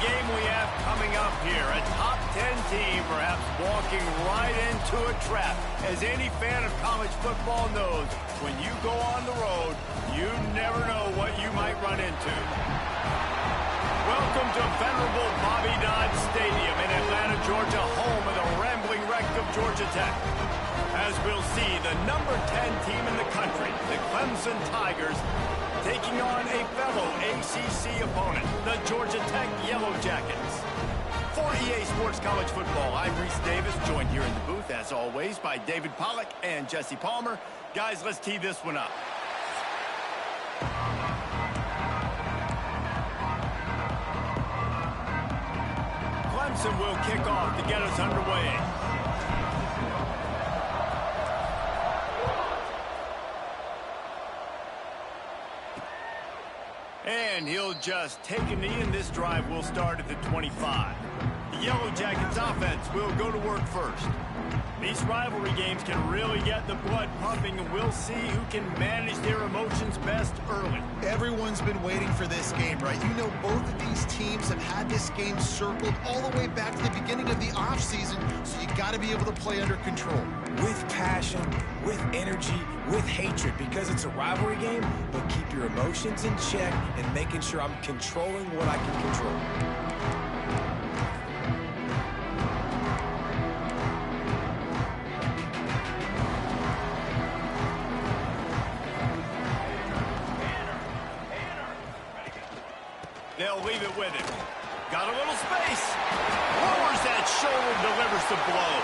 game we have coming up here. A top 10 team perhaps walking right into a trap. As any fan of college football knows, when you go on the road, you never know what you might run into. Welcome to venerable Bobby Dodd Stadium in Atlanta, Georgia, home of the rambling wreck of Georgia Tech. As we'll see, the number 10 team in the country, the Clemson Tigers, taking on a fellow ACC opponent, the Georgia Tech Yellow Jackets. For EA Sports College Football, I'm Reese Davis, joined here in the booth, as always, by David Pollack and Jesse Palmer. Guys, let's tee this one up. Clemson will kick off to get us underway. And he'll just take a knee, and this drive will start at the 25. The Yellow Jackets offense will go to work first. These rivalry games can really get the blood pumping, and we'll see who can manage their emotions best early. Everyone's been waiting for this game, right? You know, both of these teams have had this game circled all the way back to the beginning of the offseason, so you got to be able to play under control. With passion, with energy, with hatred, because it's a rivalry game, but keep your emotions in check and making sure I'm controlling what I can control. They'll leave it with him. Got a little space. Lowers that shoulder, delivers the blow.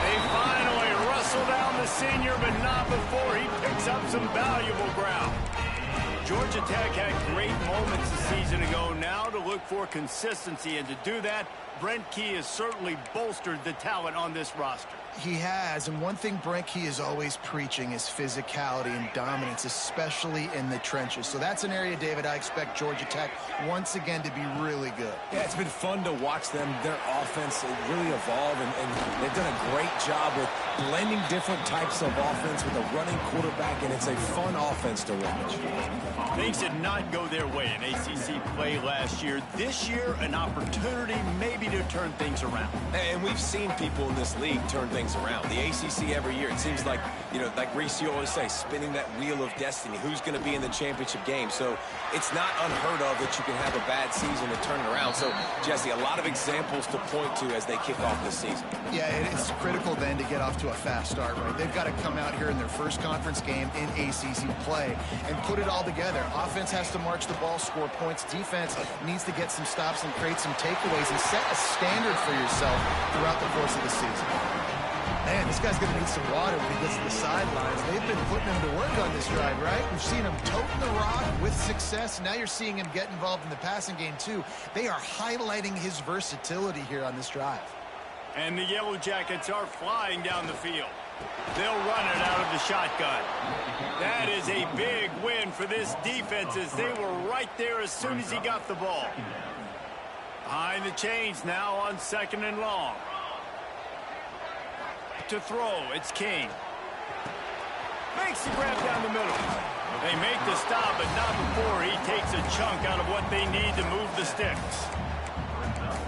They finally wrestle down the senior, but not before he picks up some valuable ground. Georgia Tech had great moments a season ago. Now to look for consistency, and to do that, Brent Key has certainly bolstered the talent on this roster. He has, and one thing Brent Key is always preaching is physicality and dominance, especially in the trenches. So that's an area, David, I expect Georgia Tech once again to be really good. Yeah, it's been fun to watch them, their offense really evolve, and they've done a great job with blending different types of offense with a running quarterback, and it's a fun offense to watch. Things did not go their way in ACC play last year. This year, an opportunity maybe to turn things around. And we've seen people in this league turn things around. The ACC every year, it seems like, you know, like Reese, you always say, spinning that wheel of destiny. Who's going to be in the championship game? So it's not unheard of that you can have a bad season and turn it around. So, Jesse, a lot of examples to point to as they kick off this season. Yeah, it's critical then to get off to a fast start, right? They've got to come out here in their first conference game in ACC play and put it all together. Offense has to march the ball, score points. Defense needs to get some stops and create some takeaways and set a standard for yourself throughout the course of the season. Man, this guy's going to need some water when he gets to the sidelines. They've been putting him to work on this drive, right? We've seen him toting the rock with success. Now you're seeing him get involved in the passing game, too. They are highlighting his versatility here on this drive. And the Yellow Jackets are flying down the field. They'll run it out of the shotgun. That is a big win for this defense, as they were right there as soon as he got the ball. Behind the chains now on 2nd and long. To throw, it's King. Makes the grab down the middle. They make the stop, but not before he takes a chunk out of what they need to move the sticks.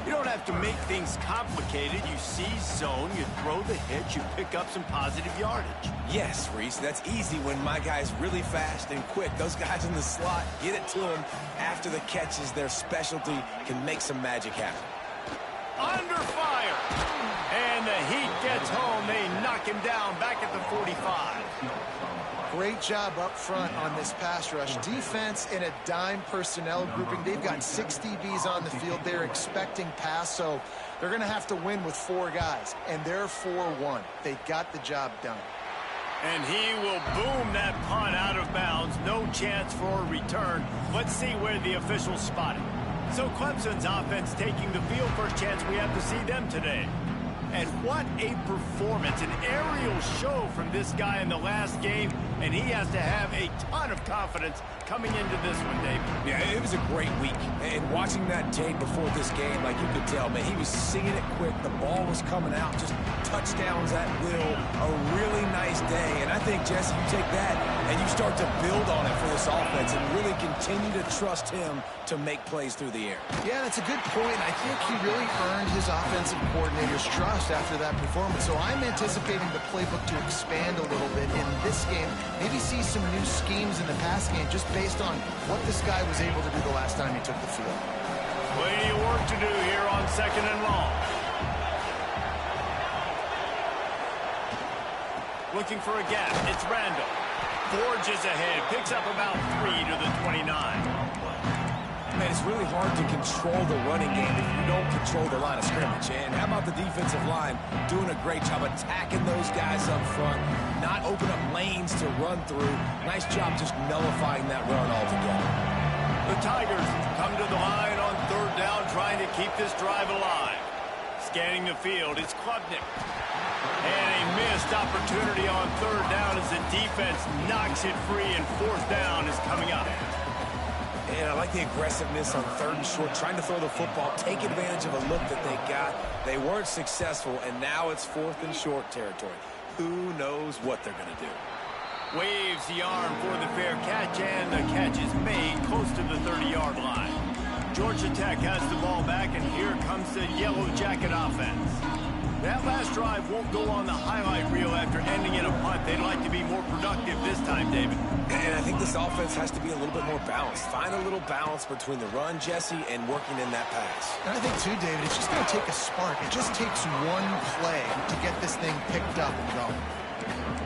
You don't have to make things complicated. You seize zone, you throw the hitch, you pick up some positive yardage. Yes, Reese, that's easy when my guy's really fast and quick. Those guys in the slot, get it to them after the catch is their specialty, can make some magic happen. Under fire. And the heat gets home. They knock him down back at the 45. Great job up front on this pass rush. Defense in a dime personnel grouping. They've got 6 DBs on the field. They're expecting pass, so they're going to have to win with 4 guys. And they're 4-1. They got the job done. And he will boom that punt out of bounds. No chance for a return. Let's see where the officials spot it. So Clemson's offense taking the field. First chance we have to see them today. And what a performance, an aerial show from this guy in the last game, and he has to have a ton of confidence coming into this one, Dave? Yeah, it was a great week. And watching that tape before this game, like you could tell, man, he was singing it quick. The ball was coming out, just touchdowns at will. A really nice day. And I think, Jesse, you take that and you start to build on it for this offense and really continue to trust him to make plays through the air. Yeah, that's a good point. I think he really earned his offensive coordinator's trust after that performance. So I'm anticipating the playbook to expand a little bit in this game. Maybe see some new schemes in the pass game just based on what this guy was able to do the last time he took the field. Plenty of work to do here on 2nd and long. Looking for a gap. It's Randall. Forges ahead. Picks up about 3 to the 29. Man, it's really hard to control the running game if you don't control the line of scrimmage. And how about the defensive line doing a great job attacking those guys up front, not open up lanes to run through. Nice job just nullifying that run altogether. The Tigers come to the line on 3rd down, trying to keep this drive alive. Scanning the field, it's Klubnik. And a missed opportunity on 3rd down as the defense knocks it free, and 4th down is coming up. And I like the aggressiveness on 3rd and short, trying to throw the football, take advantage of a look that they got. They weren't successful, and now it's 4th and short territory. Who knows what they're going to do? Waves the arm for the fair catch, and the catch is made close to the 30-yard line. Georgia Tech has the ball back, and here comes the Yellow Jacket offense. That last drive won't go on the highlight reel after ending in a punt. They'd like to be more productive this time, David. And I think this offense has to be a little bit more balanced. Find a little balance between the run, Jesse, and working in that pass. And I think, too, David, it's just going to take a spark. It just takes one play to get this thing picked up and going.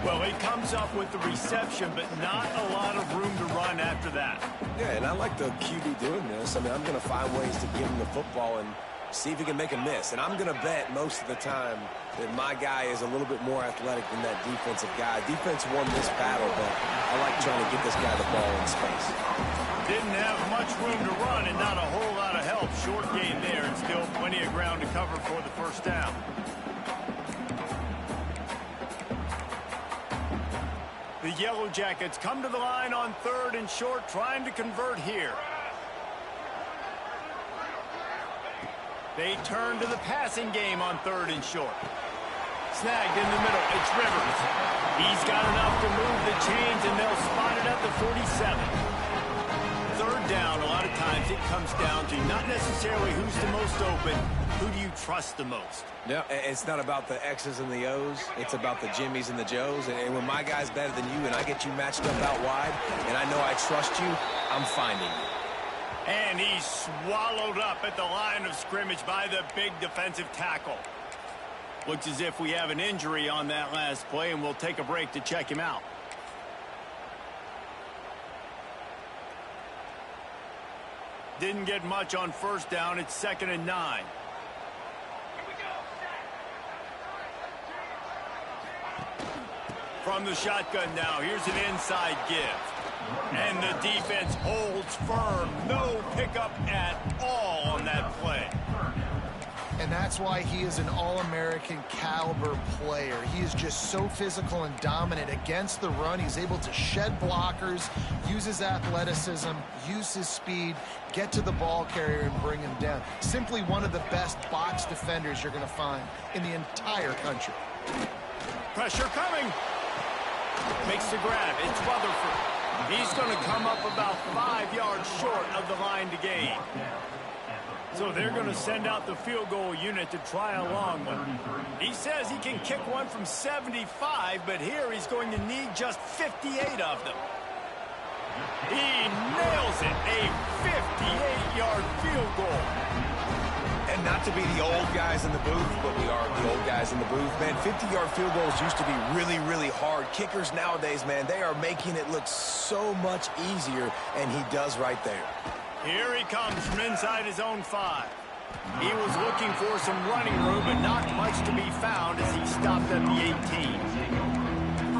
Well, it comes up with the reception, but not a lot of room to run after that. Yeah, and I like the QB doing this. I mean, I'm going to find ways to give him the football and see if he can make a miss. And I'm going to bet most of the time that my guy is a little bit more athletic than that defensive guy. Defense won this battle, but I like trying to get this guy the ball in space. Didn't have much room to run and not a whole lot of help. Short gain there, and still plenty of ground to cover for the 1st down. The Yellow Jackets come to the line on 3rd and short, trying to convert here. They turn to the passing game on 3rd and short. Snagged in the middle. It's Rivers. He's got enough to move the chains, and they'll spot it at the 47. 3rd down, a lot of times it comes down to not necessarily who's the most open, who do you trust the most? Yeah, it's not about the X's and the O's. It's about the Jimmys and the Joes. And when my guy's better than you and I get you matched up out wide, and I know I trust you, I'm finding you. And he's swallowed up at the line of scrimmage by the big defensive tackle. Looks as if we have an injury on that last play, and we'll take a break to check him out. Didn't get much on 1st down. It's 2nd and 9. From the shotgun now, here's an inside give. And the defense holds firm. No pickup at all on that play. And that's why he is an All-American caliber player. He is just so physical and dominant against the run. He's able to shed blockers, use his athleticism, use his speed, get to the ball carrier and bring him down. Simply one of the best box defenders you're going to find in the entire country. Pressure coming. Makes the grab. It's Rutherford. He's going to come up about 5 yards short of the line to gain. So they're going to send out the field goal unit to try a long one. He says he can kick one from 75, but here he's going to need just 58 of them. He nails it. A 58-yard field goal. And not to be the old guys in the booth, but we are the old guys in the booth. Man, 50-yard field goals used to be really, really hard. Kickers nowadays, man, they are making it look so much easier, and he does right there. Here he comes from inside his own 5. He was looking for some running room, but not much to be found as he stopped at the 18.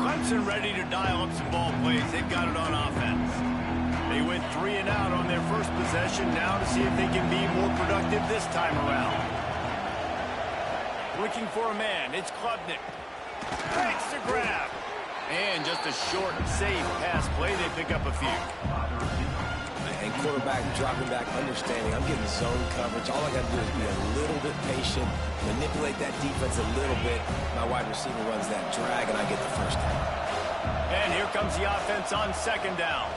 Clemson ready to dial up some ball plays. They've got it on offense. They went 3 and out on their first possession, now to see if they can be more productive this time around. Looking for a man, it's Klubnik. Breaks the grab. And just a short, safe pass play, they pick up a few. And quarterback dropping back, understanding I'm getting zone coverage. All I got to do is be a little bit patient, manipulate that defense a little bit. My wide receiver runs that drag, and I get the first down. And here comes the offense on second down.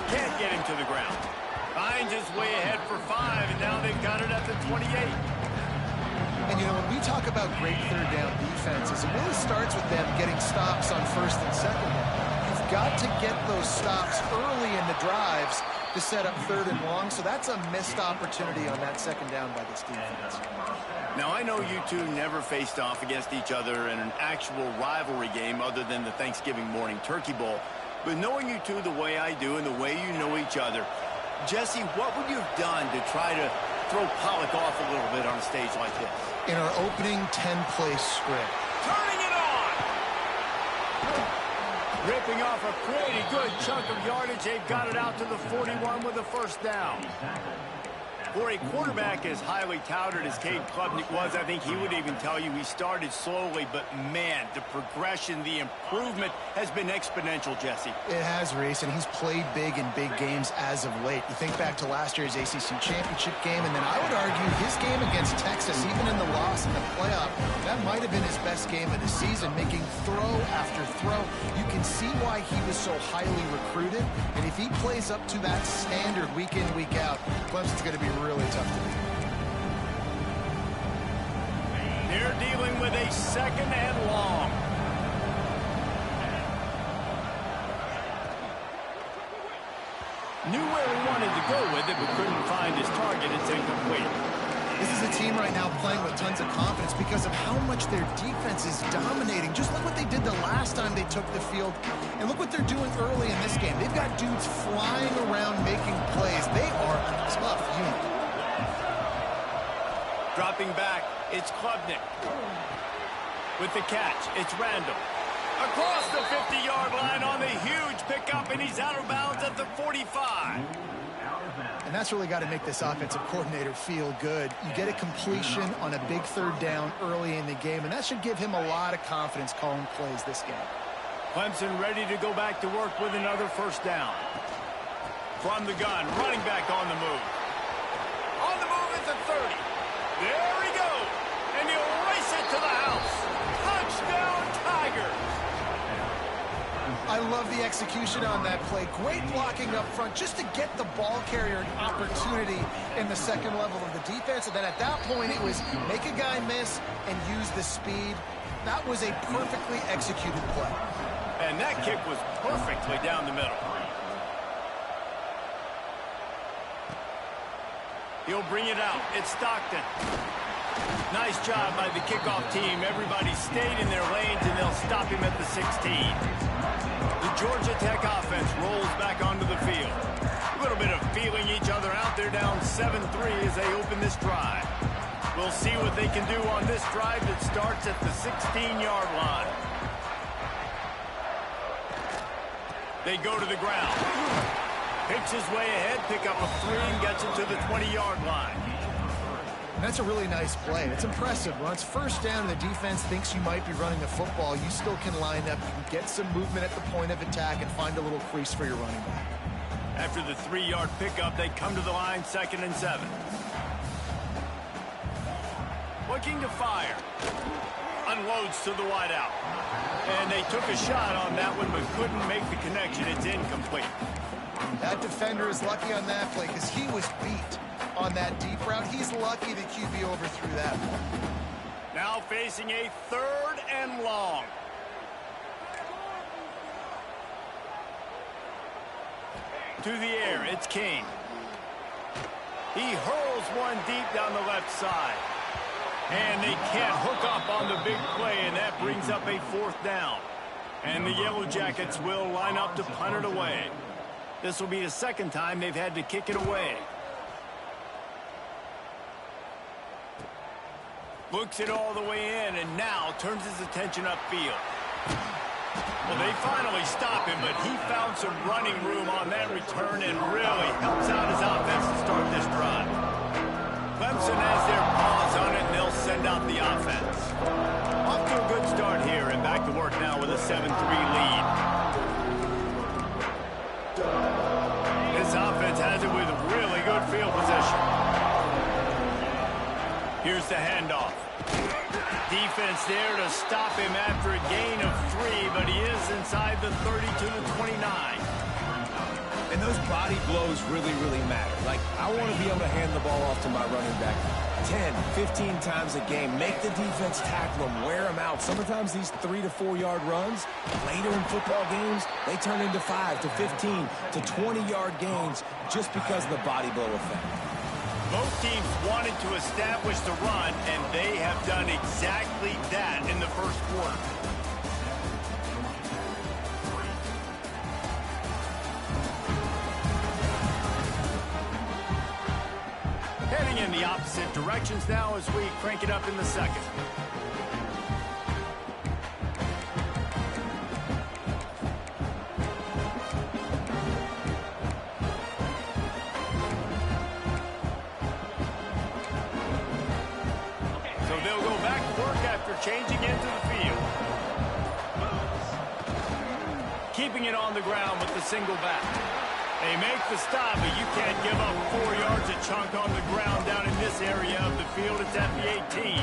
Can't get him to the ground. Finds his way ahead for 5, and now they've got it at the 28. And, you know, when we talk about great third down defenses, it really starts with them getting stops on first and second down. You've got to get those stops early in the drives to set up third and long, so that's a missed opportunity on that second down by this defense. Now, I know you two never faced off against each other in an actual rivalry game other than the Thanksgiving morning Turkey Bowl, but knowing you two the way I do and the way you know each other, Jesse, what would you have done to try to throw Pollock off a little bit on a stage like this? In our opening 10-play script. Turning it on! Ripping off a pretty good chunk of yardage. They've got it out to the 41 with a first down. For a quarterback as highly touted as Cade Klubnik was, I think he would even tell you he started slowly, but man, the progression, the improvement has been exponential, Jesse. It has, Reese, and he's played big in big games as of late. You think back to last year's ACC championship game, and then I would argue his game against Texas, even in the loss in the playoff, that might have been his best game of the season, making throw after throw. You can see why he was so highly recruited, and if he plays up to that standard week in, week out, Clemson's going to be really tough to beat. They're dealing with a second and long. Knew where he wanted to go with it, but couldn't find his target. It's incomplete. This is a team right now playing with tons of confidence because of how much their defense is dominating. Just look what they did the last time they took the field, and look what they're doing early in this game. They've got dudes flying around making plays. They are a tough unit. Dropping back, it's Klubnik. With the catch, it's Randall. Across the 50-yard line on the huge pickup, and he's out of bounds at the 45. And that's really got to make this offensive coordinator feel good. You get a completion on a big third down early in the game, and that should give him a lot of confidence calling plays this game. Clemson ready to go back to work with another first down. From the gun, running back on the move. On the move is the 30. There he goes. And he'll race it to the house. Touchdown, Tigers. I love the execution on that play. Great blocking up front just to get the ball carrier an opportunity in the second level of the defense. And then at that point, it was make a guy miss and use the speed. That was a perfectly executed play. And that kick was perfectly down the middle. He'll bring it out. It's Stockton. Nice job by the kickoff team. Everybody stayed in their lanes, and they'll stop him at the 16. The Georgia Tech offense rolls back onto the field. A little bit of feeling each other out. They're down 7-3 as they open this drive. We'll see what they can do on this drive that starts at the 16-yard line. They go to the ground. Picks his way ahead, pick up a 3, and gets it to the 20-yard line. And that's a really nice play. It's impressive. When it's first down and the defense thinks you might be running the football, you still can line up, you can get some movement at the point of attack, and find a little crease for your running back. After the 3-yard pickup, they come to the line, 2nd and 7. Looking to fire. Unloads to the wideout. And they took a shot on that one, but couldn't make the connection. It's incomplete. That defender is lucky on that play because he was beat on that deep route. He's lucky the QB overthrew that. Now facing a 3rd and long. To the air, it's King. He hurls one deep down the left side. And they can't hook up on the big play, and that brings up a 4th down. And the Yellow Jackets will line up to punt it away. This will be the 2nd time they've had to kick it away. Looks it all the way in, and now turns his attention upfield. Well, they finally stop him, but he found some running room on that return and really helps out his offense to start this drive. Clemson has their paws on it, and they'll send out the offense. Off to a good start here, and back to work now with a 7-3 lead. This offense offense has it with really good field position. Here's the handoff. Defense there to stop him after a gain of 3, but he is inside the 32 to 29. And those body blows really, really matter. Like, I want to be able to hand the ball off to my running back 10, 15 times a game. Make the defense tackle them, wear them out. Sometimes these 3 to 4 yard runs, later in football games, they turn into 5 to 15 to 20 yard gains just because of the body blow effect. Both teams wanted to establish the run, and they have done exactly that in the first quarter. Heading in the opposite directions now as we crank it up in the second. Changing into the field. Keeping it on the ground with the single back. They make the stop, but you can't give up 4 yards a chunk on the ground down in this area of the field. It's at the 18.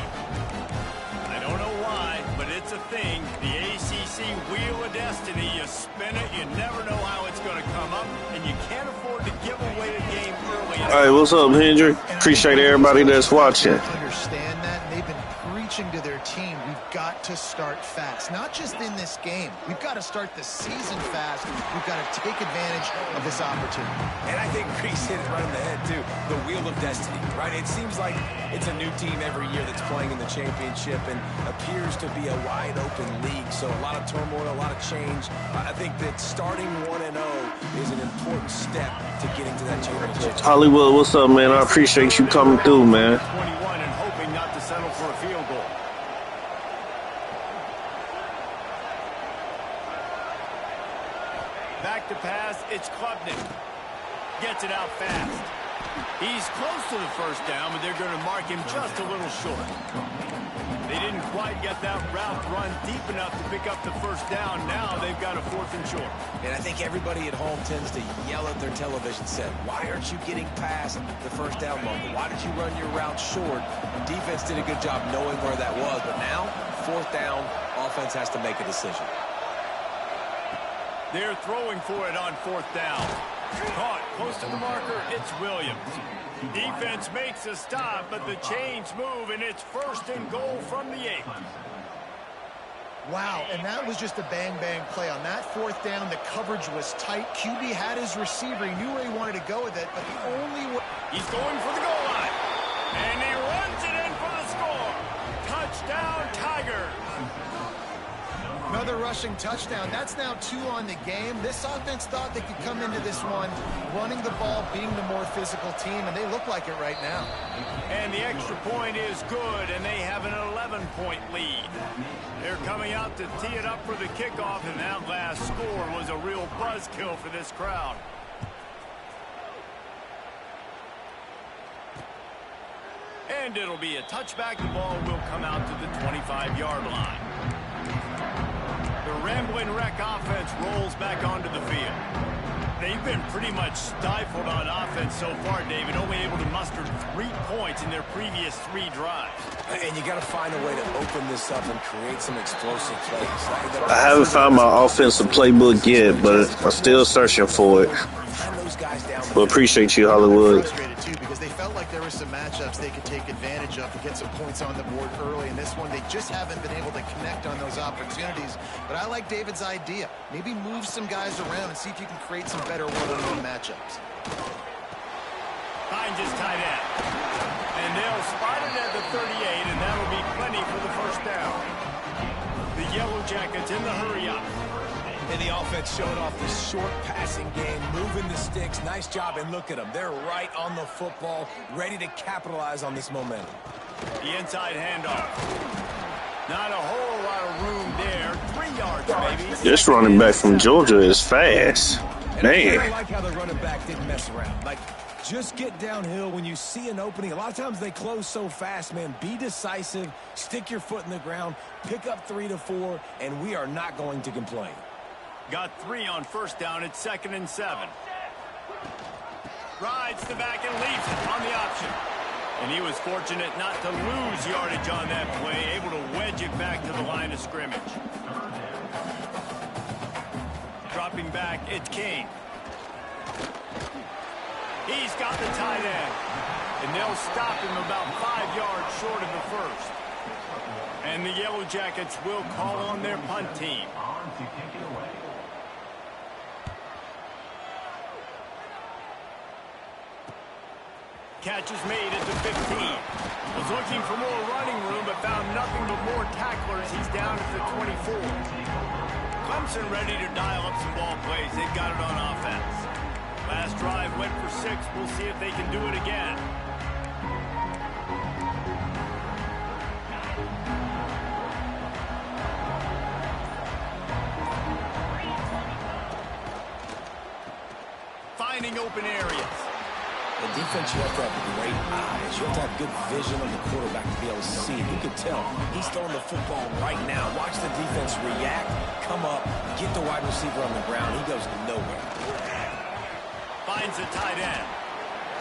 I don't know why, but it's a thing. The ACC Wheel of Destiny. You spin it, you never know how it's going to come up, and you can't afford to give away the game early. All right, what's up, Hendry? Appreciate everybody that's watching. Understand that. They've been preaching to their team, we've got to start fast. Not just in this game. We've got to start the season fast. We've got to take advantage of this opportunity. And I think Grease hit it right in the head, too. The Wheel of Destiny, right? It seems like it's a new team every year that's playing in the championship and appears to be a wide-open league. So a lot of turmoil, a lot of change. I think that starting 1-0 is an important step to getting to that championship. Hollywood, what's up, man? I appreciate you coming through, man. 21 and hoping not to settle for a field goal. Back to pass, it's Klubnik. Gets it out fast. He's close to the first down, but they're going to mark him just a little short. They didn't quite get that route run deep enough to pick up the first down. Now they've got a 4th and short. And I think everybody at home tends to yell at their television set, why aren't you getting past the first down marker? Why did you run your route short? Defense did a good job knowing where that was, but now, 4th down, offense has to make a decision. They're throwing for it on 4th down. Caught close to the marker, it's Williams. Defense makes a stop, but the chains move, and it's 1st and goal from the 8. Wow, and that was just a bang-bang play. On that 4th down, the coverage was tight. QB had his receiver. He knew where he wanted to go with it, but the only way... He's going for the goal line, and he runs it in for the score. Touchdown, Tigers. Another rushing touchdown. That's now 2 on the game. This offense thought they could come into this one running the ball, being the more physical team, and they look like it right now. And the extra point is good, and they have an 11-point lead. They're coming out to tee it up for the kickoff, and that last score was a real buzzkill for this crowd. And it'll be a touchback. The ball will come out to the 25-yard line. The Rambling Wreck offense rolls back onto the field. They've been pretty much stifled on offense so far, David, only able to muster 3 points in their previous 3 drives. And you got to find a way to open this up and create some explosive plays. I haven't found my offensive playbook yet, but I'm still searching for it. But appreciate you, Hollywood. Because they felt like there were some matchups they could take advantage of to get some points on the board early. In this one, they just haven't been able to connect on those opportunities. But I like David's idea. Maybe move some guys around and see if you can create some better one-on-one matchups. Finds his tight end. And they'll spot it at the 38, and that'll be plenty for the first down. The Yellow Jackets in the hurry-up. And the offense showing off this short passing game, moving the sticks. Nice job, and look at them. They're right on the football, ready to capitalize on this momentum. The inside handoff. Not a whole lot of room there. 3 yards, maybe. This running back from Georgia is fast. Man. I like how the running back didn't mess around. Like, just get downhill when you see an opening. A lot of times they close so fast, man. Be decisive, stick your foot in the ground, pick up 3 to 4, and we are not going to complain. Got 3 on first down. It's 2nd and 7. Rides the back and leaves it on the option. And he was fortunate not to lose yardage on that play, able to wedge it back to the line of scrimmage. Dropping back, it's King. He's got the tight end. And they'll stop him about 5 yards short of the first. And the Yellow Jackets will call on their punt team. Catch is made at the 15. Was looking for more running room, but found nothing but more tacklers. He's down at the 24. Clemson ready to dial up some ball plays. They've got it on offense. Last drive went for 6. We'll see if they can do it again. Finding open areas. The defense, you have to have great eyes. You have to have good vision on the quarterback to be able to see. You can tell he's throwing the football right now. Watch the defense react, come up, get the wide receiver on the ground. He goes nowhere. Finds the tight end.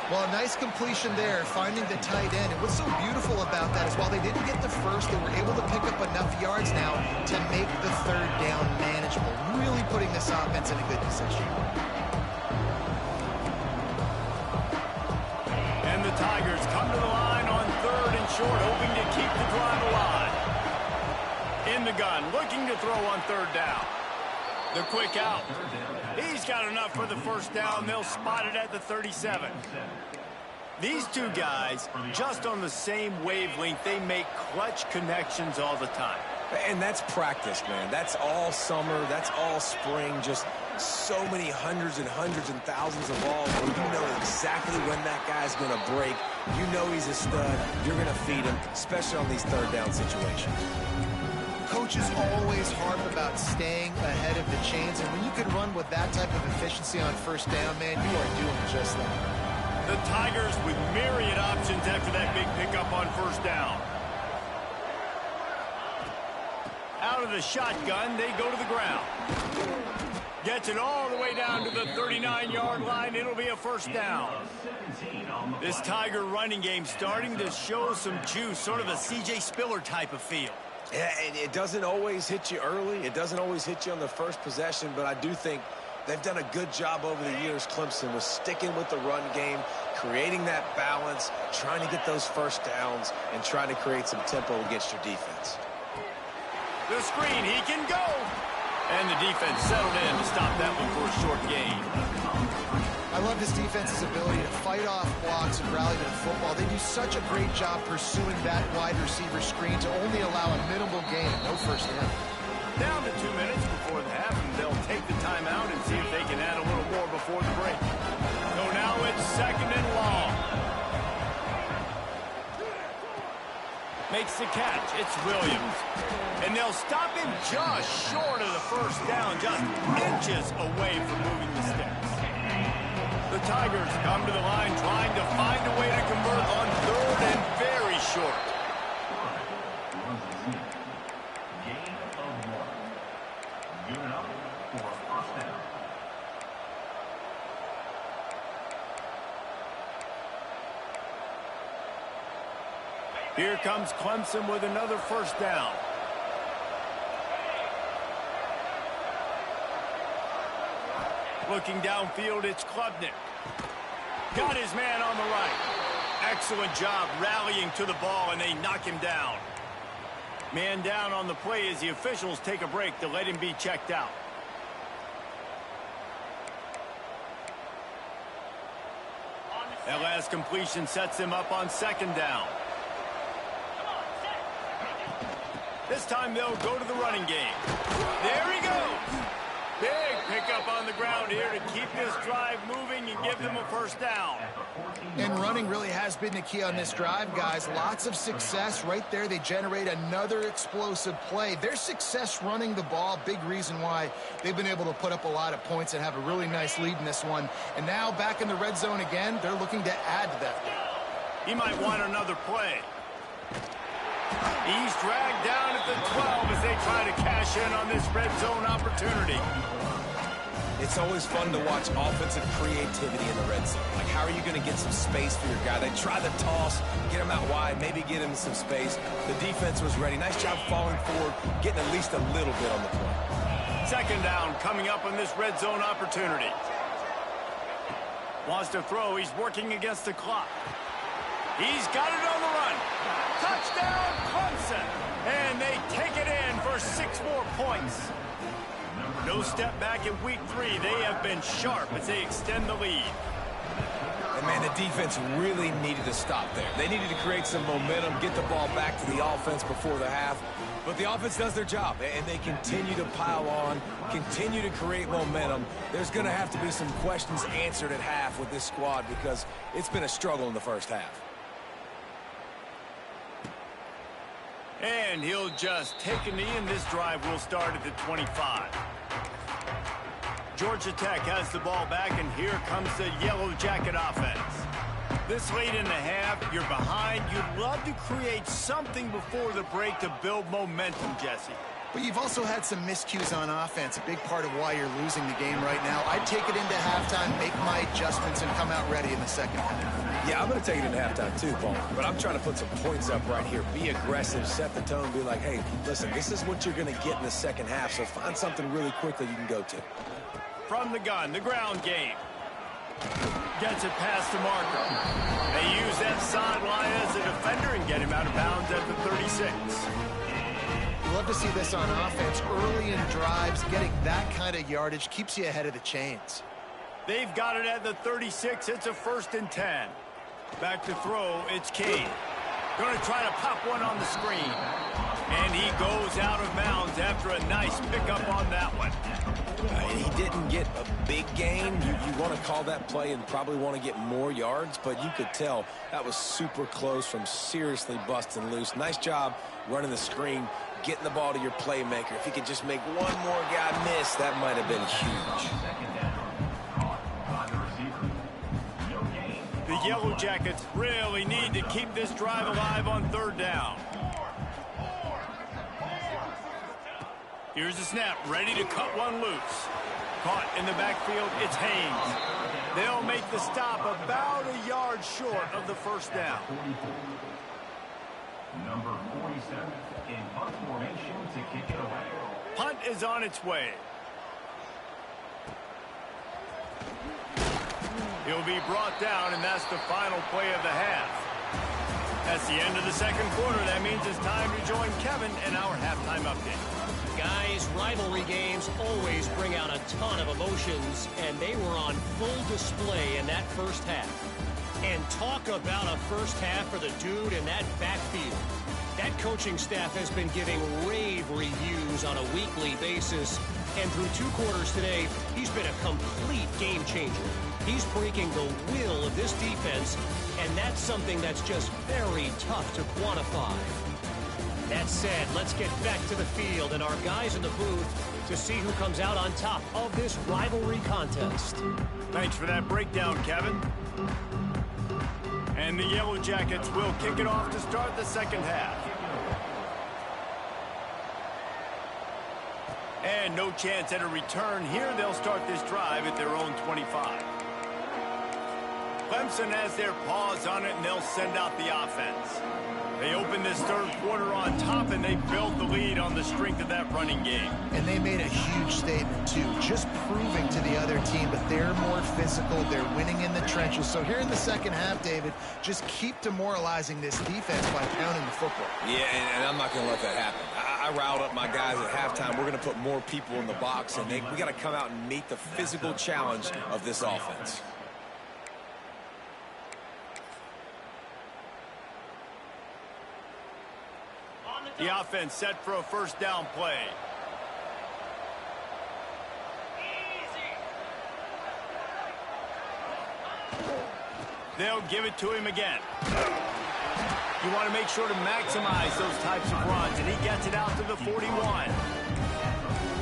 Well, a nice completion there, finding the tight end. And what's so beautiful about that is while they didn't get the first, they were able to pick up enough yards now to make the third down manageable. Really putting this offense in a good position. And the Tigers come to the line on 3rd and short, hoping to keep the drive alive. In the gun, looking to throw on 3rd down. The quick out. He's got enough for the first down. They'll spot it at the 37. These two guys, just on the same wavelength, they make clutch connections all the time. And that's practice, man. That's all summer. That's all spring. Just so many hundreds and thousands of balls where you know exactly when that guy's going to break. You know he's a stud. You're going to feed him, especially on these 3rd down situations. Coaches always harp about staying ahead of the chains, and when you can run with that type of efficiency on 1st down, man, you are doing just that. The Tigers with myriad options after that big pickup on 1st down. Out of the shotgun, they go to the ground. Gets it all the way down to the 39-yard line. It'll be a 1st down. This Tiger running game starting to show some juice, sort of a C.J. Spiller type of feel. Yeah, it doesn't always hit you early. It doesn't always hit you on the first possession, but I do think they've done a good job over the years, Clemson, with sticking with the run game, creating that balance, trying to get those 1st downs, and trying to create some tempo against your defense. The screen, he can go. And the defense settled in to stop that one for a short gain. I love this defense's ability to fight off blocks and rally to the football. They do such a great job pursuing that wide receiver screen to only allow a minimal gain, no 1st down. Down to 2 minutes before the half, and they'll take the timeout and see if they can add a little more before the break. So now it's 2nd and long. Makes the catch. It's Williams. And they'll stop him just short of the 1st down, just inches away from moving the sticks. The Tigers come to the line trying to find a way to convert on 3rd and very short. Gain of 1. Unit up for 1st down. Here comes Clemson with another 1st down. Looking downfield, it's Klubnik. Got his man on the right. Excellent job rallying to the ball, and they knock him down. Man down on the play as the officials take a break to let him be checked out. That last completion sets him up on 2nd down. This time they'll go to the running game. There he goes. Big pickup on the ground here to keep this drive moving and give them a 1st down. And running really has been the key on this drive, guys. Lots of success right there. They generate another explosive play. Their success running the ball, big reason why they've been able to put up a lot of points and have a really nice lead in this one. And now back in the red zone again, they're looking to add to that lead. He might want another play. He's dragged down at the 12 as they try to cash in on this red zone opportunity. It's always fun to watch offensive creativity in the red zone. Like, how are you going to get some space for your guy? They try the toss, get him out wide, maybe get him some space. The defense was ready. Nice job falling forward, getting at least a little bit on the play. Second down coming up on this red zone opportunity. Wants to throw. He's working against the clock. He's got it on the run. Touchdown, Clemson. And they take it in for 6 more points. No step back in week 3. They have been sharp as they extend the lead. And, man, the defense really needed to stop there. They needed to create some momentum, get the ball back to the offense before the half. But the offense does their job, and they continue to pile on, continue to create momentum. There's going to have to be some questions answered at half with this squad because it's been a struggle in the first half. And he'll just take a knee, and this drive will start at the 25. Georgia Tech has the ball back, and here comes the Yellow Jacket offense. This late in the half, you're behind. You'd love to create something before the break to build momentum, Jesse. But you've also had some miscues on offense, a big part of why you're losing the game right now. I'd take it into halftime, make my adjustments, and come out ready in the second half. Yeah, I'm going to take it into halftime too, Paul. But I'm trying to put some points up right here. Be aggressive, set the tone, be like, hey, listen, this is what you're going to get in the second half, so find something really quickly you can go to. From the gun, the ground game. Gets it past the marker. They use that sideline as a defender and get him out of bounds at the 36. You love to see this on offense. Early in drives, getting that kind of yardage keeps you ahead of the chains. They've got it at the 36. It's a 1st and 10. Back to throw, it's Cade. Going to try to pop one on the screen. And he goes out of bounds after a nice pickup on that one. He didn't get a big gain. You want to call that play and probably want to get more yards, but you could tell that was super close from seriously busting loose. Nice job running the screen, getting the ball to your playmaker. If he could just make one more guy miss, that might have been huge. The Yellow Jackets really need to keep this drive alive on 3rd down. Here's the snap, ready to cut one loose. Caught in the backfield, it's Haynes. They'll make the stop about a yard short of the 1st down. Number 47 in punt formation to kick it away. Punt is on its way. He'll be brought down, and that's the final play of the half. That's the end of the 2nd quarter. That means it's time to join Kevin in our halftime update. Guys, rivalry games always bring out a ton of emotions, and they were on full display in that first half. And talk about a first half for the dude in that backfield. That coaching staff has been giving rave reviews on a weekly basis, and through 2 quarters today, he's been a complete game changer. He's breaking the will of this defense, and that's something that's just very tough to quantify. That said, let's get back to the field and our guys in the booth to see who comes out on top of this rivalry contest. Thanks for that breakdown, Kevin. And the Yellow Jackets will kick it off to start the 2nd half. And no chance at a return here. They'll start this drive at their own 25. Clemson has their paws on it, and they'll send out the offense. They open this 3rd quarter on top, and they built the lead on the strength of that running game. And they made a huge statement, too, just proving to the other team that they're more physical, they're winning in the trenches. So here in the 2nd half, David, just keep demoralizing this defense by pounding the football. Yeah, and I'm not going to let that happen. I riled up my guys at halftime. We're going to put more people in the box, and we got to come out and meet the physical challenge of this offense. The offense set for a 1st down play. They'll give it to him again. You want to make sure to maximize those types of runs, and he gets it out to the 41.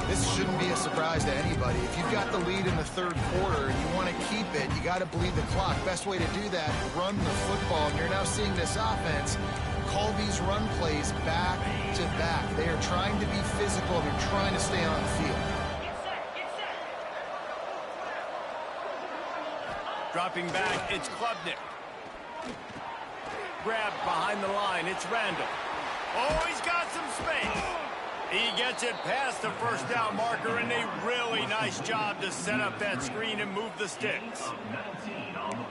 This shouldn't be a surprise to anybody. If you've got the lead in the 3rd quarter and you want to keep it, you got to bleed the clock. Best way to do that, run the football. And you're now seeing this offense call these run plays back to back. They are trying to be physical. They're trying to stay on the field. Dropping back, it's Klubnik. Grabbed behind the line, it's Randall. Oh, he's got some space. He gets it past the first down marker, and a really nice job to set up that screen and move the sticks.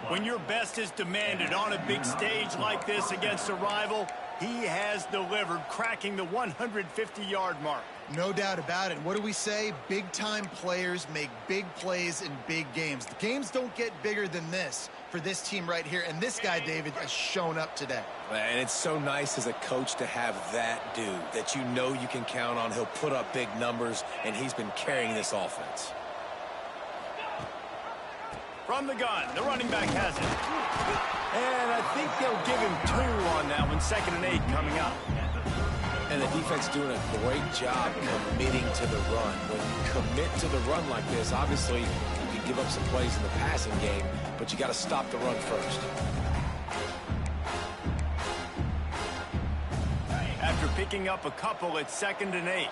When your best is demanded on a big stage like this against a rival, he has delivered, cracking the 150-yard mark. No doubt about it. What do we say? Big-time players make big plays in big games. The games don't get bigger than this for this team right here, and this guy, David, has shown up today. And it's so nice as a coach to have that dude that you know you can count on. He'll put up big numbers, and he's been carrying this offense. From the gun, the running back has it. And I think they'll give him 2 on that one, 2nd and 8 coming up. And the defense doing a great job committing to the run. When you commit to the run like this, obviously you can give up some plays in the passing game, but you got to stop the run first. After picking up a couple, it's 2nd and 8.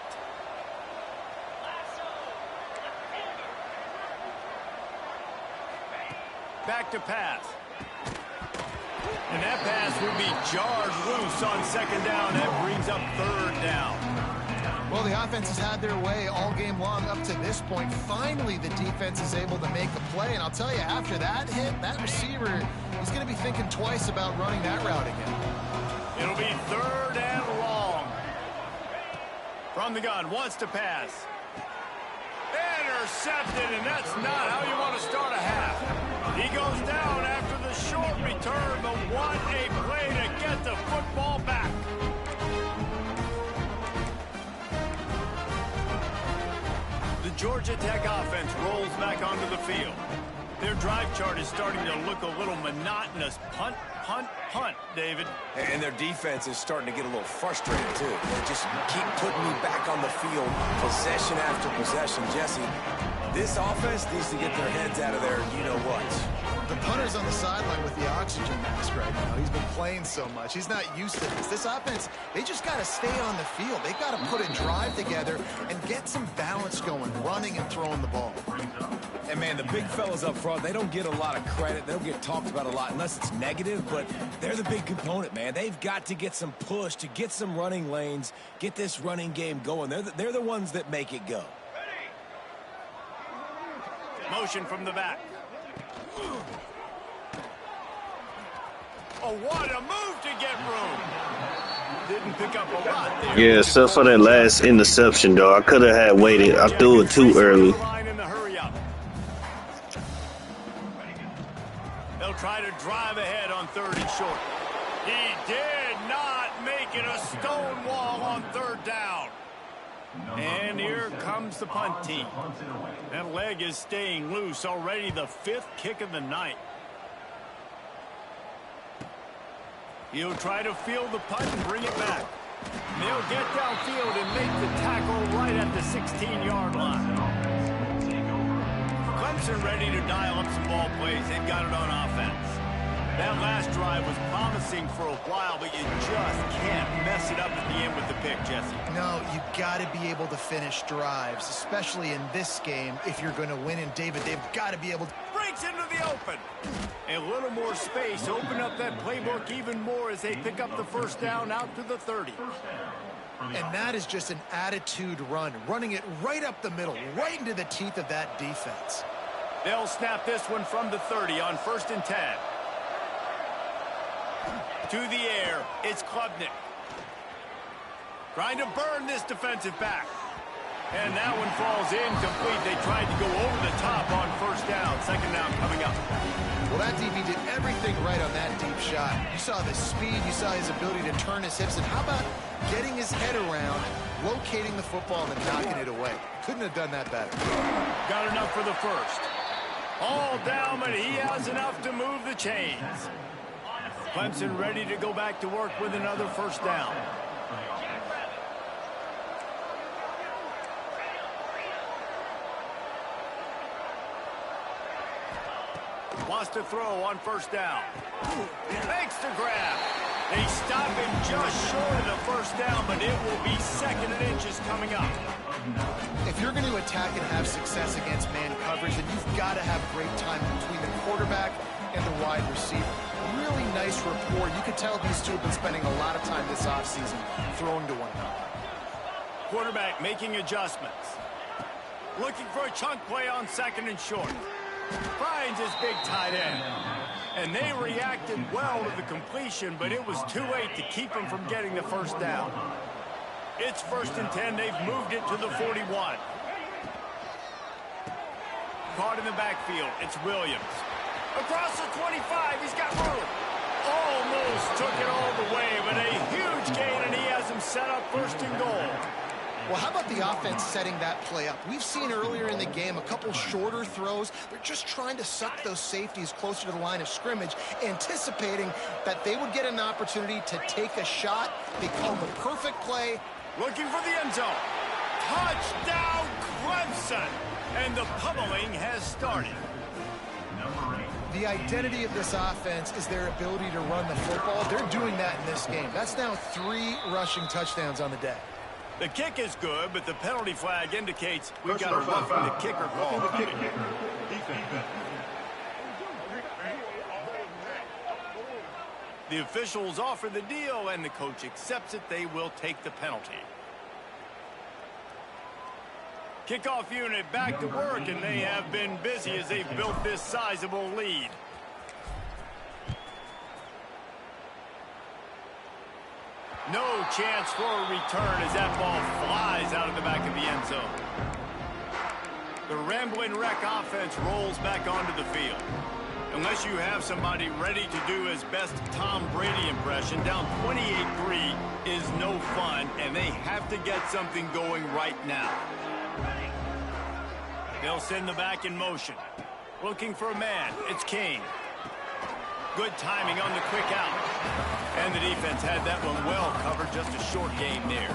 Back to pass. And that pass will be jarred loose on 2nd down. That brings up 3rd down. Well, the offense has had their way all game long up to this point. Finally, the defense is able to make a play. And I'll tell you, after that hit, that receiver is going to be thinking twice about running that route again. It'll be 3rd and long. From the gun, wants to pass. Intercepted, and that's not how you want to start a half. He goes down after the short return, but what a play to get the football back. The Georgia Tech offense rolls back onto the field. Their drive chart is starting to look a little monotonous. Punt, punt, punt, David. And their defense is starting to get a little frustrated, too. They just keep putting me back on the field, possession after possession. Jesse, this offense needs to get their heads out of their you-know-what. The punter's on the sideline with the oxygen mask right now. He's been playing so much. He's not used to this. This offense, they just got to stay on the field. They got to put a drive together and get some balance going, running and throwing the ball. And, man, the big fellas up front, they don't get a lot of credit. They don't get talked about a lot unless it's negative, but they're the big component, man. They've got to get some push to get some running lanes, get this running game going. They're the ones that make it go. Motion from the back. Oh, what a move to get room. Didn't pick up a lot there. Yeah, except for that last interception, though. I could have had waited. I threw it too early. They'll try to drive ahead on 3rd and short. He did not make it a stone wall on 3rd down. And here comes the punt team. That leg is staying loose. Already the 5th kick of the night. He'll try to field the punt and bring it back. They'll get downfield and make the tackle right at the 16-yard line. Clemson ready to dial up some ball plays. They've got it on offense. That last drive was promising for a while, but you just can't mess it up at the end with the pick, Jesse. No, you got to be able to finish drives, especially in this game if you're going to win. And David, they've got to be able to. Breaks into the open. A little more space. Open up that playbook even more as they pick up the 1st down out to the 30. And that is just an attitude run, running it right up the middle, right into the teeth of that defense. They'll snap this one from the 30 on 1st and 10. To the air, it's Klubnik. Trying to burn this defensive back. And that one falls incomplete. They tried to go over the top on 1st down. 2nd down coming up. Well, that DB did everything right on that deep shot. You saw the speed, you saw his ability to turn his hips, and how about getting his head around, locating the football, and knocking it away? Couldn't have done that better. Got enough for the 1st. All down, but he has enough to move the chains. Clemson ready to go back to work with another 1st down. Wants to throw on 1st down. Makes the grab. They stop him just short of the 1st down, but it will be 2nd and inches coming up. If If you're going to attack and have success against man coverage, then you've got to have great time between the quarterback and the wide receiver. Really nice rapport. You could tell these two have been spending a lot of time this offseason throwing to one another. Quarterback making adjustments. Looking for a chunk play on 2nd and short. Finds his big tight end. And they reacted well to the completion, but it was too late to keep him from getting the first down. It's 1st and 10. They've moved it to the 41. Caught in the backfield. It's Williams. Across the 25. He's got room. Almost took it all the way, but a huge gain, and he has him set up 1st and goal. Well, how about the offense setting that play up? We've seen earlier in the game a couple shorter throws. They're just trying to suck those safeties closer to the line of scrimmage, anticipating that they would get an opportunity to take a shot. They call the perfect play. Looking for the end zone. Touchdown, Clemson! And the pummeling has started. The identity of this offense is their ability to run the football. They're doing that in this game. That's now 3 rushing touchdowns on the day. The kick is good, but the penalty flag indicates we've got a roughing the kicker call. The officials offer the deal, and the coach accepts it. They will take the penalty. Kickoff unit back to work, and they have been busy as they've built this sizable lead. No chance for a return as that ball flies out of the back of the end zone. The rambling wreck offense rolls back onto the field. Unless you have somebody ready to do his best Tom Brady impression, down 28-3 is no fun, and they have to get something going right now. They'll send the back in motion. Looking for a man. It's King. Good timing on the quick out. And the defense had that one well covered. Just a short gain there.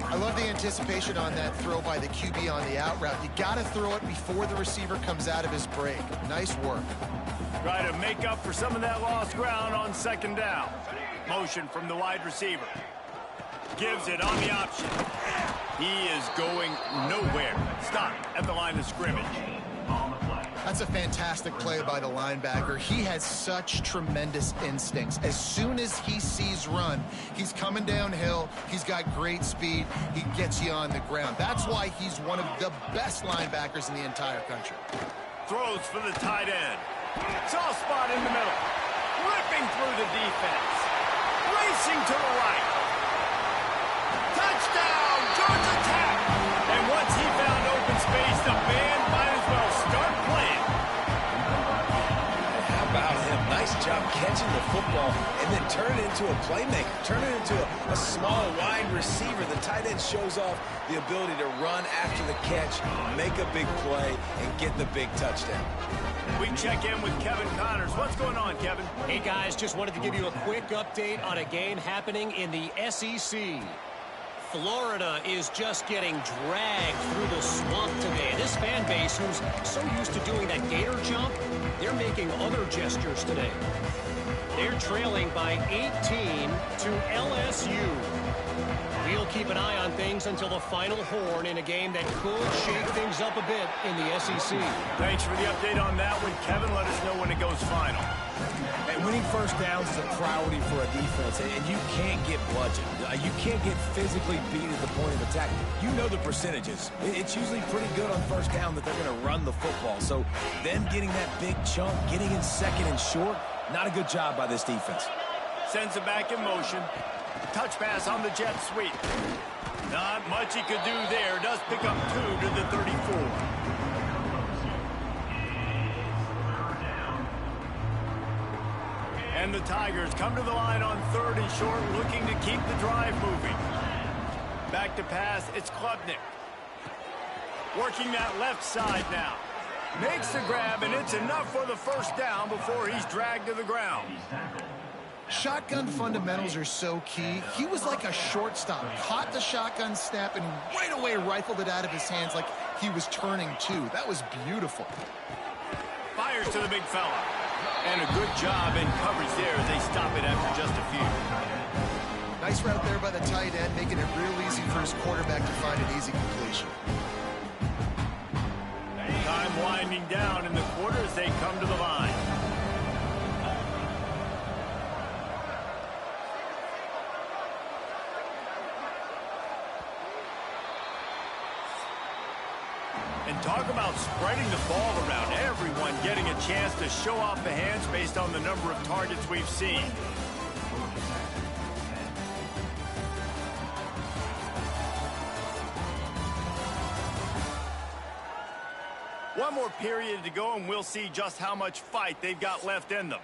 I love the anticipation on that throw by the QB on the out route. You got to throw it before the receiver comes out of his break. Nice work. Try to make up for some of that lost ground on 2nd down. Motion from the wide receiver. Gives it on the option. He is going nowhere. Stop at the line of scrimmage. That's a fantastic play by the linebacker. He has such tremendous instincts. As soon as he sees run, he's coming downhill. He's got great speed. He gets you on the ground. That's why he's one of the best linebackers in the entire country. Throws for the tight end. Soft spot in the middle. Ripping through the defense. Racing to the right. Touchdown, Georgia Tech! And once he found open space, the band might as well start playing. How about him? Nice job catching the football and then turn it into a playmaker. Turn it into a small wide receiver. The tight end shows off the ability to run after the catch, make a big play, and get the big touchdown. We check in with Kevin Connors. What's going on, Kevin? Hey, guys, just wanted to give you a quick update on a game happening in the SEC. Florida is just getting dragged through the swamp today. This fan base, who's so used to doing that gator jump, they're making other gestures today. They're trailing by 18 to LSU. We'll keep an eye on things until the final horn in a game that could shake things up a bit in the SEC. Thanks for the update on that one, Kevin. Let us know when it goes final. And winning first downs is a priority for a defense, and you can't get bludgeoned. You can't get physically beat at the point of attack. You know the percentages. It's usually pretty good on first down that they're going to run the football. So them getting that big chunk, getting in 2nd and short, not a good job by this defense. Sends it back in motion. Touch pass on the jet sweep. Not much he could do there. Does pick up 2 to the 34. And the Tigers come to the line on 3rd and short, looking to keep the drive moving. Back to pass, it's Klubnik. Working that left side now. Makes the grab, and it's enough for the first down before he's dragged to the ground. Shotgun fundamentals are so key. He was like a shortstop. Caught the shotgun snap and right away rifled it out of his hands like he was turning two. That was beautiful. Fires to the big fella. And a good job in coverage there as they stop it after just a few. Nice route there by the tight end, making it real easy for his quarterback to find an easy completion. winding down in the quarter as they come to the line. And talk about spreading the ball around, everyone getting a chance to show off the hands based on the number of targets we've seen. One more period to go, and we'll see just how much fight they've got left in them.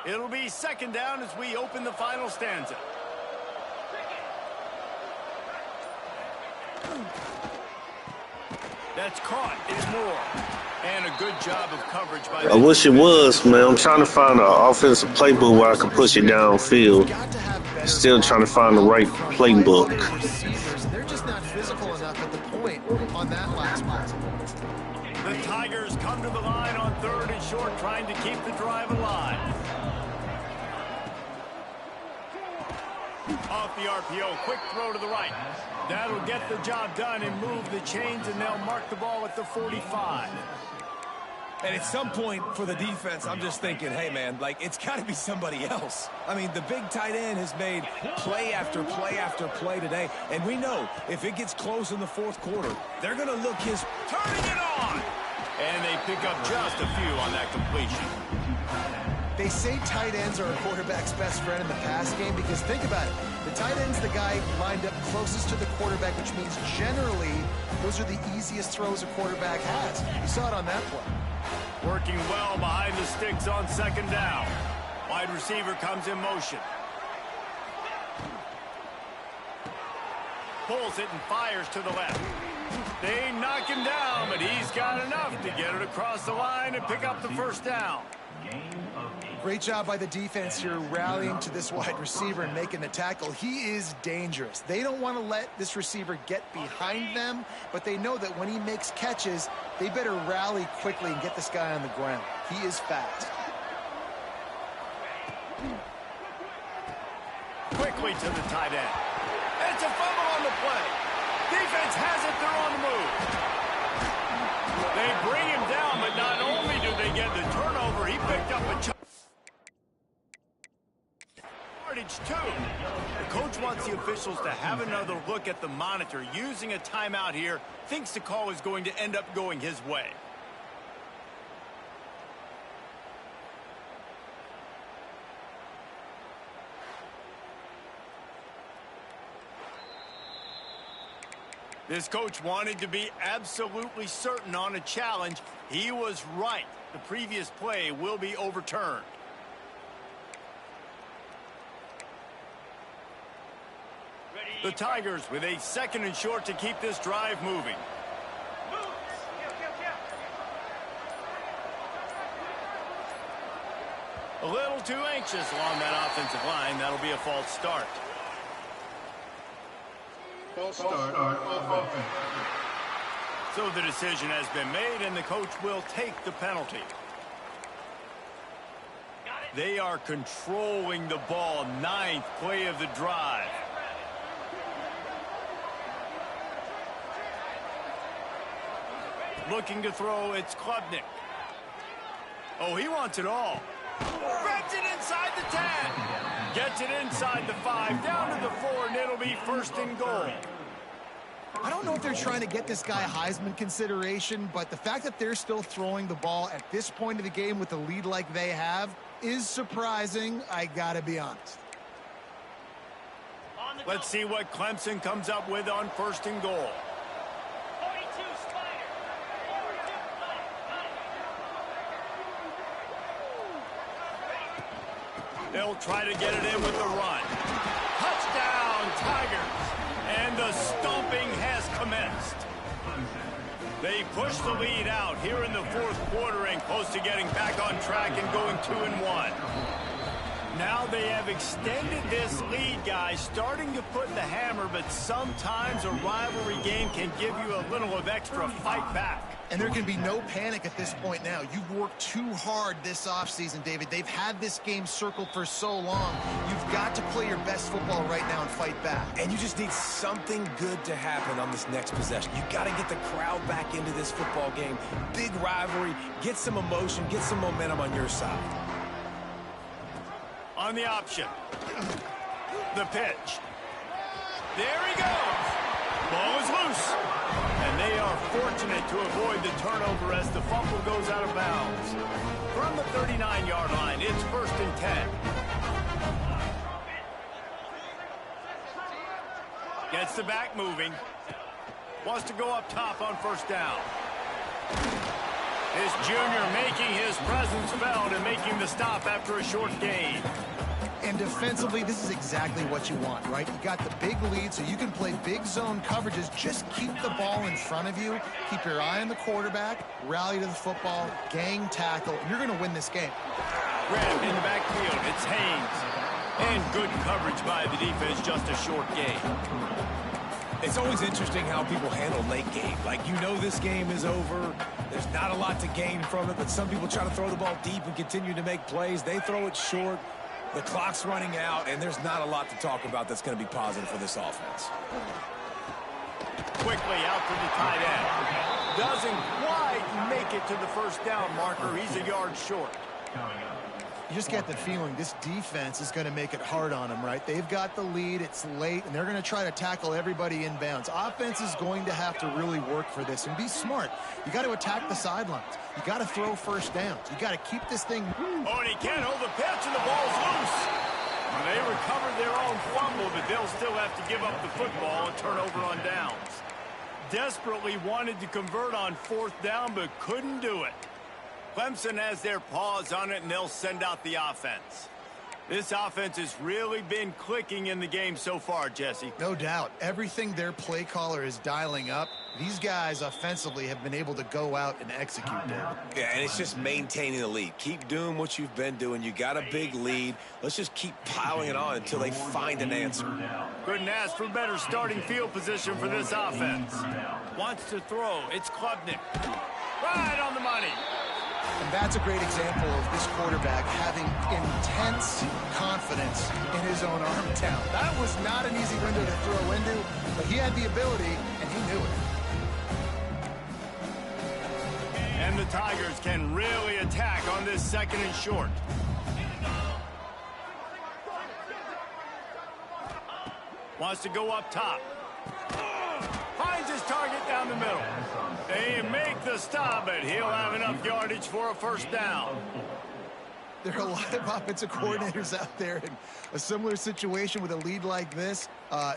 It'll be second down as we open the final stanza. That's caught. It's more. And a good job of coverage by I wish it was, man. I'm trying to find an offensive playbook where I can push it downfield. Still trying to find the right playbook. They're just not physical enough at the point on that last play. The Tigers come to the line on 3rd and short, trying to keep the drive alive. Off the RPO, quick throw to the right. That'll get the job done and move the chains, and they'll mark the ball at the 45. And at some point for the defense, I'm just thinking, hey, man, like, it's got to be somebody else. I mean, the big tight end has made play after play after play today. And we know if it gets close in the 4th quarter, they're going to look his turning it on. And they pick up just a few on that completion. They say tight ends are a quarterback's best friend in the pass game because think about it. The tight end's the guy lined up closest to the quarterback, which means generally those are the easiest throws a quarterback has. You saw it on that play. Working well behind the sticks on 2nd down. Wide receiver comes in motion. Pulls it and fires to the left. They knock him down, but he's got enough to get it across the line and pick up the 1st down. Great job by the defense here rallying to this wide receiver and making the tackle. He is dangerous. They don't want to let this receiver get behind them, but they know that when he makes catches, they better rally quickly and get this guy on the ground. He is fast. Quickly to the tight end. It's a fumble on the play. Defense has it. They're on the move. They bring him down, but not only do they get the turnover, he picked up a too. The coach wants the officials to have another look at the monitor. Using a timeout here, thinks the call is going to end up going his way. This coach wanted to be absolutely certain on a challenge. He was right. The previous play will be overturned. The Tigers with a 2nd and short to keep this drive moving. A little too anxious along that offensive line. That'll be a false start. False start on offense. So the decision has been made, and the coach will take the penalty. They are controlling the ball. 9th play of the drive. Looking to throw, it's Klubnik. Oh, he wants it all. Grabs it inside the 10. Gets it inside the 5, down to the 4, and it'll be 1st and goal. I don't know if they're trying to get this guy Heisman consideration, but the fact that they're still throwing the ball at this point of the game with a lead like they have is surprising, I gotta be honest. Let's see what Clemson comes up with on 1st and goal. They'll try to get it in with the run. Touchdown, Tigers. And the stomping has commenced. They push the lead out here in the 4th quarter and close to getting back on track and going 2-1. Now they have extended this lead, guys, starting to put the hammer, but sometimes a rivalry game can give you a little of extra fight back. And there can be no panic at this point now. You've worked too hard this offseason, David. They've had this game circled for so long. You've got to play your best football right now and fight back. And you just need something good to happen on this next possession. You got to get the crowd back into this football game. Big rivalry. Get some emotion. Get some momentum on your side. On the option. The pitch. There he goes. Ball is loose. And they are fortunate to avoid the turnover as the fumble goes out of bounds. From the 39-yard line, it's 1st and 10. Gets the back moving. Wants to go up top on 1st down. His junior making his presence felt and making the stop after a short gain. And defensively, this is exactly what you want, right? You got the big lead, so you can play big zone coverages. Just keep the ball in front of you. Keep your eye on the quarterback. Rally to the football. Gang tackle. You're going to win this game. Grab in the backfield. It's Haynes. And good coverage by the defense. Just a short gain. It's always interesting how people handle late game. Like, you know this game is over. There's not a lot to gain from it, but some people try to throw the ball deep and continue to make plays. They throw it short. The clock's running out, and there's not a lot to talk about that's going to be positive for this offense. Quickly out to the tight end. Doesn't quite make it to the 1st down marker. He's a yard short. You just get the feeling this defense is going to make it hard on them, right? They've got the lead. It's late, and they're going to try to tackle everybody inbounds. Offense is going to have to really work for this and be smart. You got to attack the sidelines. You got to throw 1st downs. You got to keep this thing. Oh, and he can't hold the pitch, and the ball's loose. Well, they recovered their own fumble, but they'll still have to give up the football and turn over on downs. Desperately wanted to convert on 4th down, but couldn't do it. Clemson has their paws on it, and they'll send out the offense. This offense has really been clicking in the game so far, Jesse. No doubt. Everything their play caller is dialing up, these guys offensively have been able to go out and execute them. Yeah, and it's just maintaining the lead. Keep doing what you've been doing. You got a big lead. Let's just keep piling it on until they find an answer. Couldn't ask for better starting field position for this offense. Wants to throw. It's Klubnik. Right on the money. And that's a great example of this quarterback having intense confidence in his own arm talent. That was not an easy window to throw into, but he had the ability, and he knew it. And the Tigers can really attack on this 2nd and short. Wants to go up top. Finds his target down the middle. They make the stop, but he'll have enough yardage for a 1st down. There are a lot of offensive coordinators out there in a similar situation with a lead like this.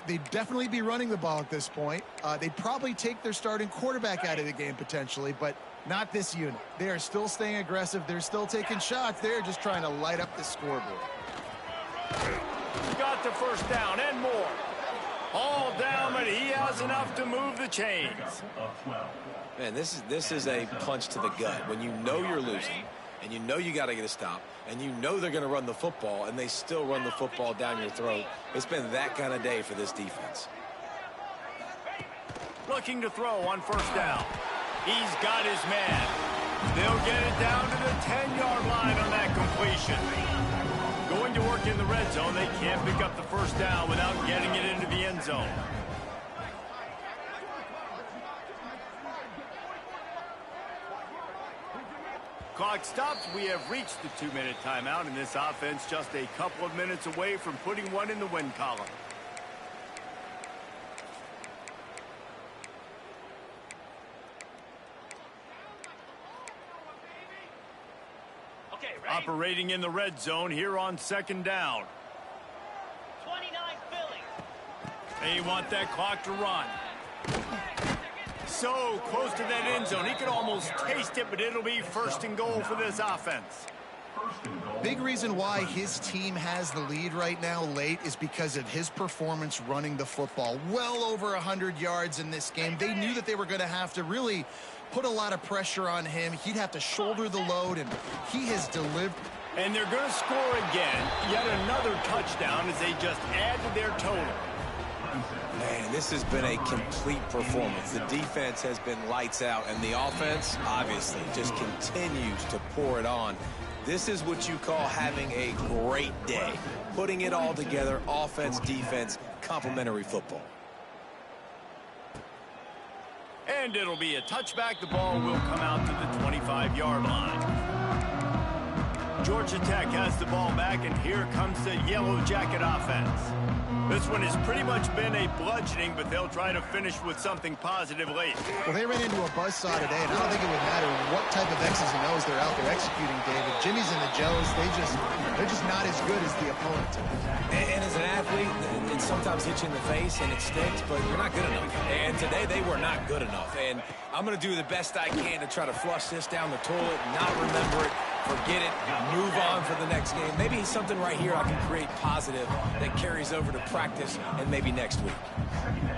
They'd definitely be running the ball at this point. They'd probably take their starting quarterback out of the game potentially, but not this unit. They are still staying aggressive. They're still taking shots. They're just trying to light up the scoreboard. Got the 1st down and more. All down, but he has enough to move the chains. Man, this is a punch to the gut. When you know you're losing, and you know you got to get a stop, and you know they're going to run the football, and they still run the football down your throat. It's been that kind of day for this defense. Looking to throw on 1st down. He's got his man. They'll get it down to the 10-yard line on that completion. Going to work in the red zone. They can't pick up the 1st down without getting it into the end zone. Clock stops. We have reached the 2-minute timeout, and this offense just a couple of minutes away from putting one in the win column. Operating in the red zone here on 2nd down. 29 Philly. They want that clock to run. So close to that end zone. He could almost taste it, but it'll be 1st and goal for this offense. Big reason why his team has the lead right now late is because of his performance running the football. Well over 100 yards in this game. They knew that they were going to have to really put a lot of pressure on him. He'd have to shoulder the load, and he has delivered. And they're going to score again. Yet another touchdown as they just add to their total. Man, this has been a complete performance. The defense has been lights out, and the offense, obviously, just continues to pour it on. This is what you call having a great day. Putting it all together, offense, defense, complementary football. And it'll be a touchback. The ball will come out to the 25-yard line. Georgia Tech has the ball back, and here comes the Yellow Jacket offense. This one has pretty much been a bludgeoning, but they'll try to finish with something positive late. Well, they ran into a buzzsaw today, and I don't think it would matter what type of X's and O's they're out there executing, David. Jimmy's and the Joes, they're just not as good as the opponent. And as an athlete, it sometimes hits you in the face and it sticks, but you're not good enough. And today they were not good enough. And I'm going to do the best I can to try to flush this down the toilet, not remember it, forget it, move on for the next game. Maybe something right here I can create positive that carries over to practice and maybe next week.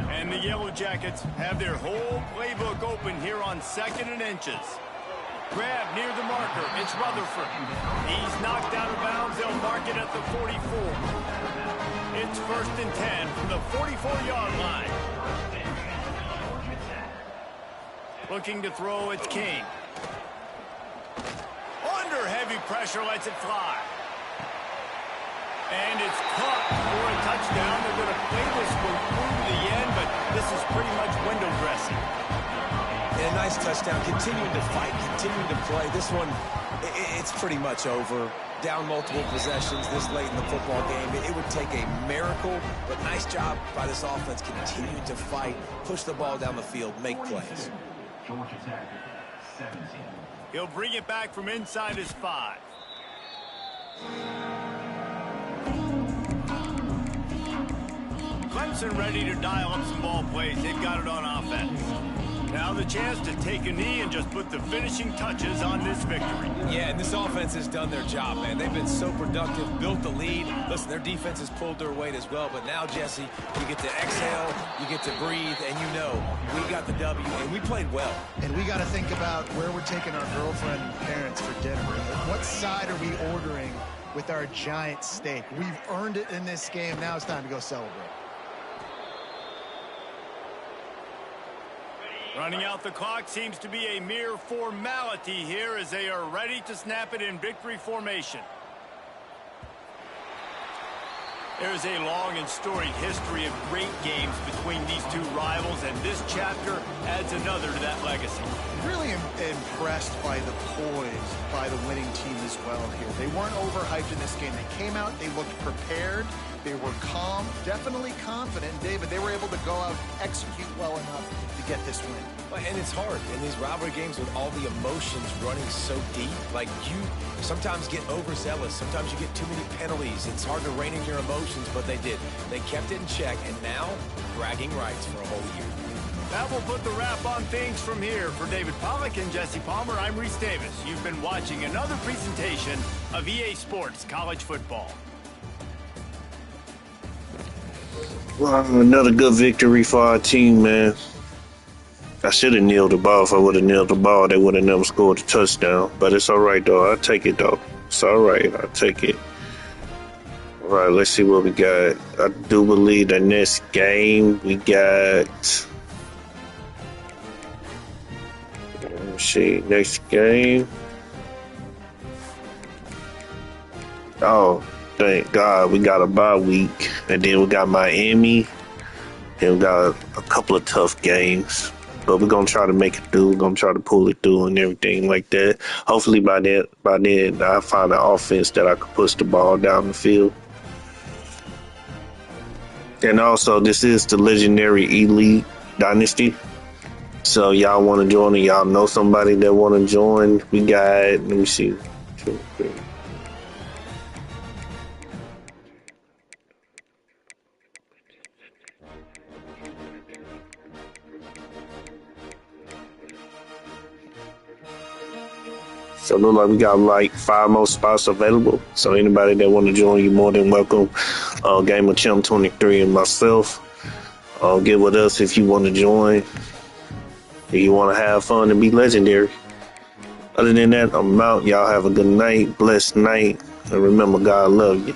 And the Yellow Jackets have their whole playbook open here on 2nd and inches. Grab near the marker. It's Rutherford. He's knocked out of bounds. They'll mark it at the 44. It's 1st and 10 from the 44-yard line. Looking to throw, it's King. Under heavy pressure, lets it fly. And it's caught for a touchdown. They're going to play this one through to the end, but this is pretty much window dressing. And a nice touchdown, continuing to fight, continuing to play. This one, it's pretty much over. Down multiple possessions this late in the football game. It would take a miracle, but nice job by this offense continuing to fight, push the ball down the field, make plays. Georgia Tech, 17. He'll bring it back from inside his 5. Clemson ready to dial up some ball plays. They've got it on offense. Now the chance to take a knee and just put the finishing touches on this victory. Yeah, and this offense has done their job, man. They've been so productive, built the lead. Listen, their defense has pulled their weight as well. But now, Jesse, you get to exhale, you get to breathe, and you know we got the W, and we played well. And we got to think about where we're taking our girlfriend and parents for dinner. What side are we ordering with our giant steak? We've earned it in this game. Now it's time to go celebrate. Running out the clock seems to be a mere formality here as they are ready to snap it in victory formation. There's a long and storied history of great games between these two rivals, and this chapter adds another to that legacy. Really impressed by the poise by the winning team as well here. They weren't overhyped in this game. They came out, they looked prepared, they were calm, definitely confident. And David, they were able to go out, execute well enough to get this win. And it's hard in these rivalry games with all the emotions running so deep. Like, you sometimes get overzealous. Sometimes you get too many penalties. It's hard to rein in your emotions, but they did. They kept it in check, and now bragging rights for a whole year. That will put the wrap on things from here. For David Pollack and Jesse Palmer, I'm Reese Davis. You've been watching another presentation of EA Sports College Football. Well, another good victory for our team, man. I should have kneeled the ball. If I would have kneeled the ball, they would have never scored a touchdown. But it's all right, though. I'll take it, though. It's all right. I'll take it. All right, let's see what we got. I do believe the next game we got... Let's see, next game. Oh, thank God. We got a bye week. And then we got Miami. And we got a couple of tough games. But we're going to try to make it through. We're going to try to pull it through and everything like that. Hopefully by then I find an offense that I can push the ball down the field. And also, this is the legendary Elite Dynasty. So y'all want to join it? Y'all know somebody that want to join? We got, let me see, 2, 3. So it looks like we got like 5 more spots available. So anybody that want to join, you're more than welcome. Game of Champ 23 and myself. Get with us if you want to join. If you want to have fun and be legendary. Other than that, I'm out. Y'all have a good night, blessed night, and remember, God love you.